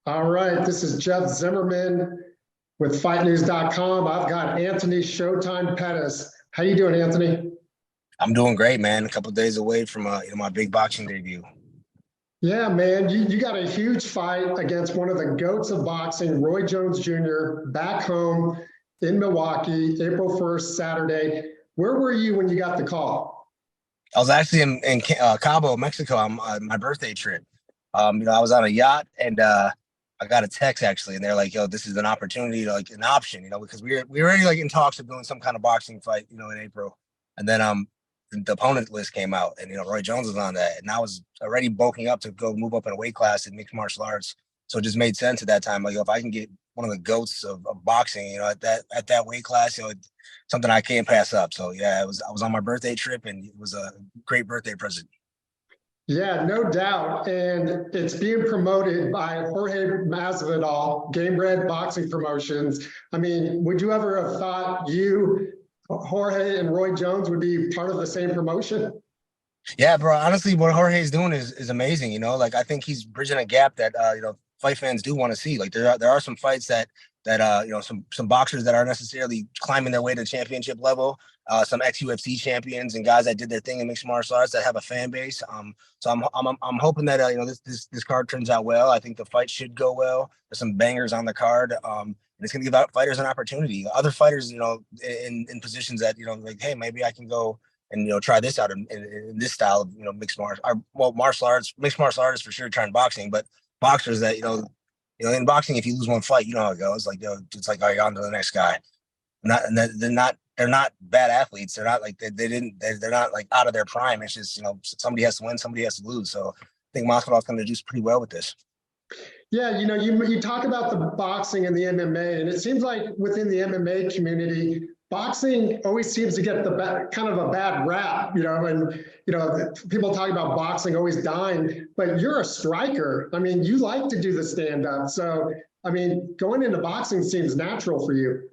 All right, this is Jeff Zimmerman with FightNews.com. I've got Anthony Showtime Pettis. How you doing, Anthony? I'm doing great, man. A couple of days away from my big boxing debut. Yeah, man, you got a huge fight against one of the GOATs of boxing, Roy Jones Jr., back home in Milwaukee, April 1st, Saturday. Where were you when you got the call? I was actually in Cabo, Mexico, on my birthday trip. I was on a yacht, and I got a text actually, and they're like, "Yo, this is an opportunity, like an option, because we were already like in talks of doing some kind of boxing fight, in April." And then the opponent list came out, and Roy Jones was on that, and I was already bulking up to go move up in a weight class in mixed martial arts, so it just made sense at that time. Like, if I can get one of the goats of boxing, at that weight class, something I can't pass up. So yeah, I was on my birthday trip, and it was a great birthday present. Yeah, no doubt. And it's being promoted by Jorge Masvidal, Gamebred Boxing Promotions. I mean, would you ever have thought Jorge and Roy Jones would be part of the same promotion? Yeah, bro. Honestly, what Jorge is doing is amazing. Like, I think he's bridging a gap that fight fans do want to see. Like, there are some fights that some boxers that aren't necessarily climbing their way to the championship level. Some ex UFC champions and guys that did their thing in mixed martial arts that have a fan base. So I'm hoping that this card turns out well. I think the fight should go well. There's some bangers on the card. And it's gonna give out fighters an opportunity. Other fighters, in positions that like, hey, maybe I can go and try this out in this style of mixed martial arts, mixed martial artists for sure trying boxing, but boxers that in boxing, if you lose one fight, you know how it goes. Like, it's like, all right, on to the next guy. They're not bad athletes. They're not like they're not like out of their prime. It's just somebody has to win, somebody has to lose. So I think Masvidal's going to do pretty well with this. Yeah, you talk about the boxing and the MMA, and it seems like within the MMA community, boxing always seems to get kind of a bad rap, and people talk about boxing always dying, but you're a striker. I mean, you like to do the stand up. So, I mean, going into boxing seems natural for you.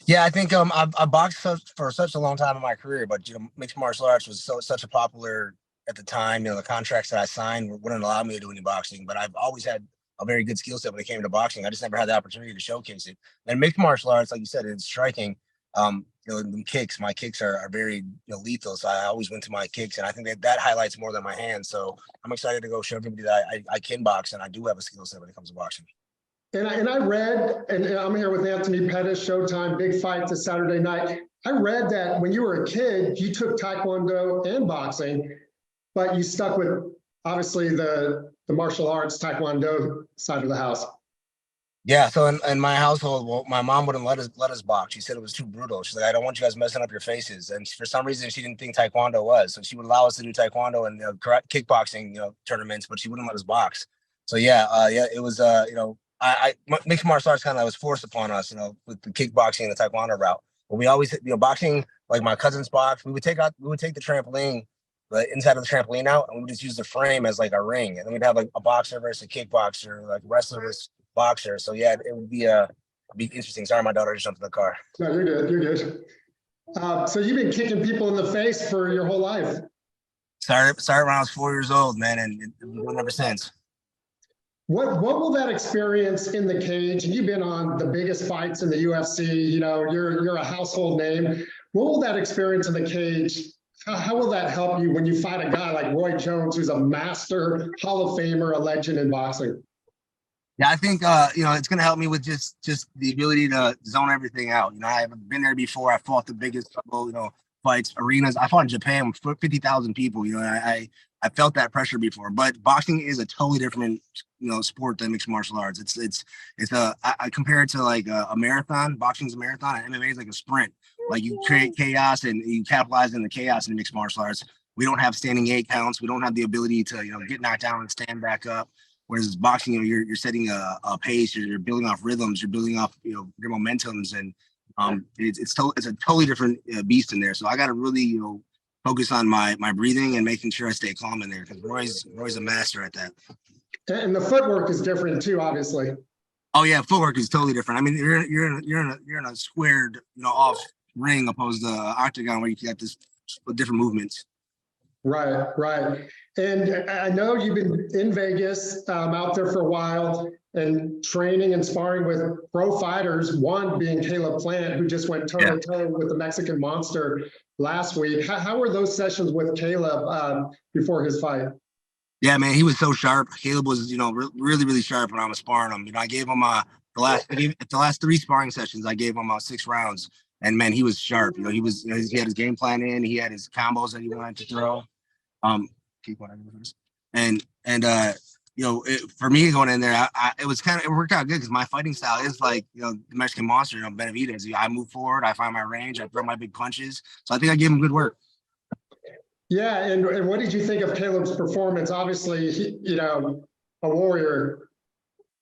Yeah, I think I boxed for such a long time in my career, but mixed martial arts was such a popular at the time. The contracts that I signed wouldn't allow me to do any boxing, but I've always had a very good skill set when it came to boxing. I just never had the opportunity to showcase it. And mixed martial arts, like you said, it's striking. My kicks are very lethal. So I always went to my kicks, and I think that highlights more than my hands. So I'm excited to go show everybody that I can box, and I do have a skill set when it comes to boxing. And I read, and I'm here with Anthony Pettis, Showtime, big fight this Saturday night. I read that when you were a kid, you took Taekwondo and boxing, but you stuck with obviously the martial arts Taekwondo side of the house. Yeah, so in my household, well, my mom wouldn't let us box. She said it was too brutal. She's like, I don't want you guys messing up your faces. And for some reason, she didn't think Taekwondo was. So she would allow us to do Taekwondo and kickboxing, tournaments, but she wouldn't let us box. So yeah, it was mixed martial arts kind of was forced upon us, with the kickboxing and the Taekwondo route. But we always, boxing, like my cousin's box, we would take the trampoline, the inside of the trampoline out, and we would just use the frame as like a ring. And then we'd have like a boxer versus a kickboxer, like wrestler versus boxer. So yeah, it would be interesting. Sorry, my daughter just jumped in the car. No, you're good. You're good. So you've been kicking people in the face for your whole life. Started when I was 4 years old, man, and it went ever since. What will that experience in the cage? And you've been on the biggest fights in the UFC. You're a household name. What will that experience in the cage? How will that help you when you fight a guy like Roy Jones, who's a master Hall of Famer, a legend in boxing? Yeah, I think it's gonna help me with just the ability to zone everything out. I haven't been there before. I fought the biggest fights, arenas. I fought in Japan with 50,000 people. And I felt that pressure before. But boxing is a totally different sport than mixed martial arts. I compare it to like a marathon. Boxing's a marathon, and MMA is like a sprint. Like, you create chaos and you capitalize in the chaos in mixed martial arts. We don't have standing 8 counts. We don't have the ability to get knocked down and stand back up. Whereas boxing, you're setting a pace, you're building off rhythms, you're building off your momentums, and it's a totally different beast in there. So I got to really focus on my breathing and making sure I stay calm in there, because Roy's a master at that. And the footwork is different too, obviously. Oh yeah, footwork is totally different. I mean, you're in a squared off ring opposed to octagon where you got this different movements. Right, right. And I know you've been in Vegas, out there for a while and training and sparring with pro fighters, one being Caleb Plant, who just went toe to toe with the Mexican Monster last week. How were those sessions with Caleb before his fight? Yeah, man, he was so sharp. Caleb was, really, really sharp when I was sparring him. I gave him the last 3 sparring sessions, I gave him 6 rounds. And man, he was sharp. He had his game plan in. He had his combos that he wanted to throw. Keep going. For me going in there, it worked out good because my fighting style is like, the Mexican Monster, Benavidez. I move forward, I find my range, I throw my big punches. So I think I gave him good work. Yeah, and what did you think of Caleb's performance? Obviously, a warrior.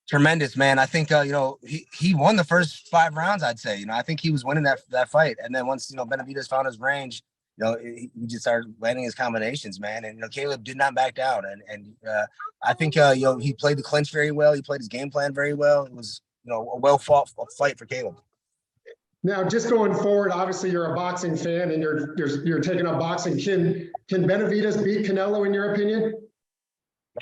Tremendous, man. I think he won the first 5 rounds, I'd say. I think he was winning that fight. And then once Benavidez found his range, he just started landing his combinations, man. And Caleb did not back down. And I think he played the clinch very well. He played his game plan very well. It was a well fought fight for Caleb. Now, just going forward, obviously you're a boxing fan and you're taking up boxing. Can Benavidez beat Canelo in your opinion?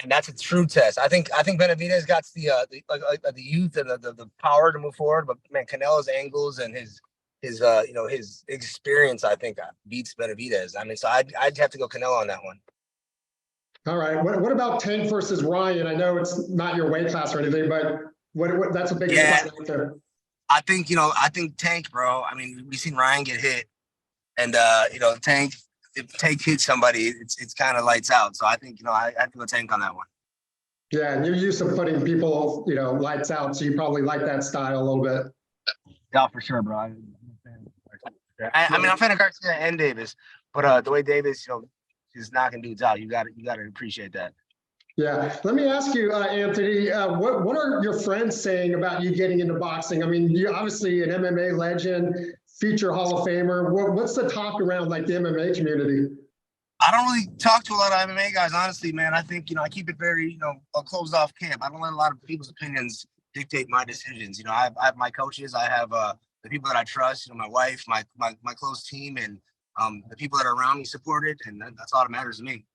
Man, that's a true test. I think Benavidez got the youth and the power to move forward, but man, Canelo's angles and his experience, I think, beats Benavidez. I mean, so I'd have to go Canelo on that one. All right. What about Tank versus Ryan? I know it's not your weight class or anything, but what that's a big fight out there. I think Tank, bro. I mean, we've seen Ryan get hit, and Tank. If Tank hits somebody, it's kind of lights out. So I think I have to go Tank on that one. Yeah, and you're used to putting people lights out, so you probably like that style a little bit. Yeah, for sure, bro. I'm a fan of Garcia and Davis, but the way Davis is knocking dudes out, you got to appreciate that. Yeah. Let me ask you, Anthony, what are your friends saying about you getting into boxing? I mean, you're obviously an MMA legend, future Hall of Famer. What's the talk around like the MMA community? I don't really talk to a lot of MMA guys, honestly, man. I think, I keep it very, a closed off camp. I don't let a lot of people's opinions dictate my decisions. I have my coaches, I have the people that I trust, my wife, my close team, and the people that are around me supported, and that's all that matters to me.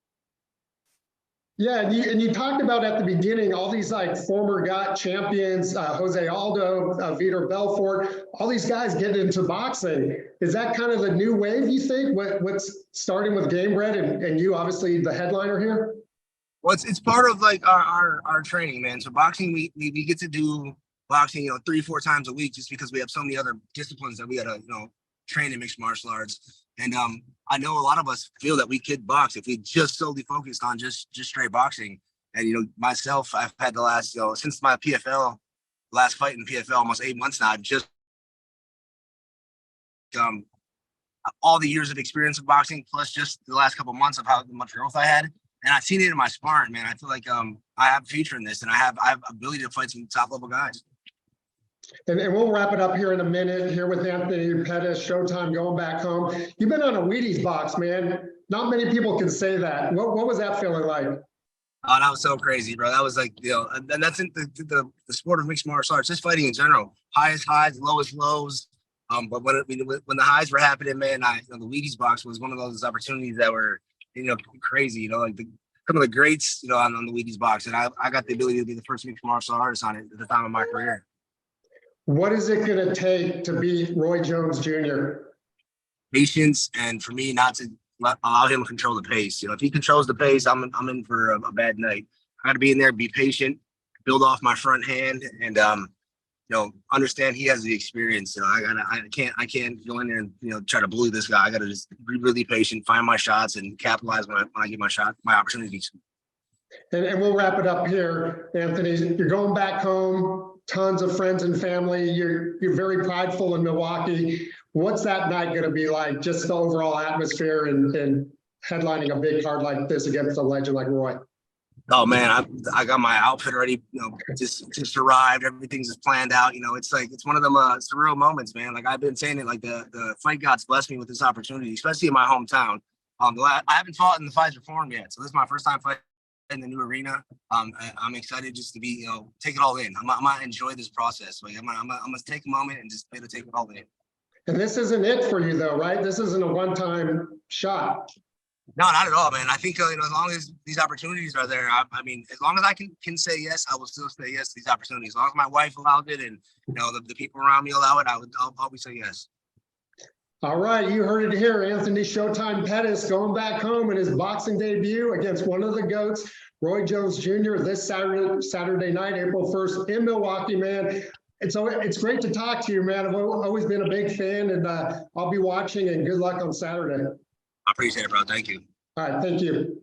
Yeah, and you talked about at the beginning all these like former champions, Jose Aldo, Vitor Belfort, all these guys getting into boxing. Is that kind of the new wave, you think? What's starting with Gamebred and you, obviously the headliner here? Well, it's part of like our training, man. So boxing, we get to do boxing, 3-4 times a week just because we have so many other disciplines that we gotta, train in mixed martial arts. And I know a lot of us feel that we could box if we just solely focused on just straight boxing. And myself, I've had the last since my PFL last fight in PFL almost 8 months now. I've just all the years of experience of boxing plus just the last couple of months of how much growth I had, and I've seen it in my sparring, man. I feel like I have a future in this, and I have ability to fight some top level guys. And we'll wrap it up here in a minute here with Anthony Pettis, Showtime, going back home. You've been on a Wheaties box, man. Not many people can say that. What was that feeling like? Oh, that was so crazy, bro. That was like, and that's in the sport of mixed martial arts, just fighting in general. Highest highs, lowest lows. But when the highs were happening, man, the Wheaties box was one of those opportunities that were, crazy. Like some of the greats, on the Wheaties box, and I got the ability to be the first mixed martial artist on it at the time of my career. What is it going to take to beat Roy Jones Jr.? Patience, and for me not to allow him to control the pace. If he controls the pace, I'm in for a bad night. I got to be in there, be patient, build off my front hand, and understand he has the experience. I can't go in there and try to bully this guy. I got to just be really patient, find my shots, and capitalize when I get my opportunities. And we'll wrap it up here, Anthony. You're going back home. Tons of friends and family. You're very prideful in Milwaukee. What's that night going to be like? Just the overall atmosphere and headlining a big card like this against a legend like Roy. Oh man, I got my outfit ready. Just arrived. Everything's just planned out. It's one of them surreal moments, man. Like I've been saying it. Like the fight gods blessed me with this opportunity, especially in my hometown. I haven't fought in the Fiserv Forum yet, so this is my first time fighting in the new arena. I'm excited just to be, take it all in. I'm gonna enjoy this process. Like I'm gonna take a moment and just be able to take it all in. And this isn't it for you though, right? This isn't a one-time shot. No, not at all, man. I think as long as these opportunities are there, I mean, as long as I can say yes, I will still say yes to these opportunities. As long as my wife allowed it, and the people around me allow it, I'll always say yes. All right, you heard it here. Anthony Showtime Pettis going back home in his boxing debut against one of the GOATs, Roy Jones Jr. this Saturday night, April 1st in Milwaukee, man. It's great to talk to you, man. I've always been a big fan, and I'll be watching, and good luck on Saturday. I appreciate it, bro. Thank you. All right, thank you.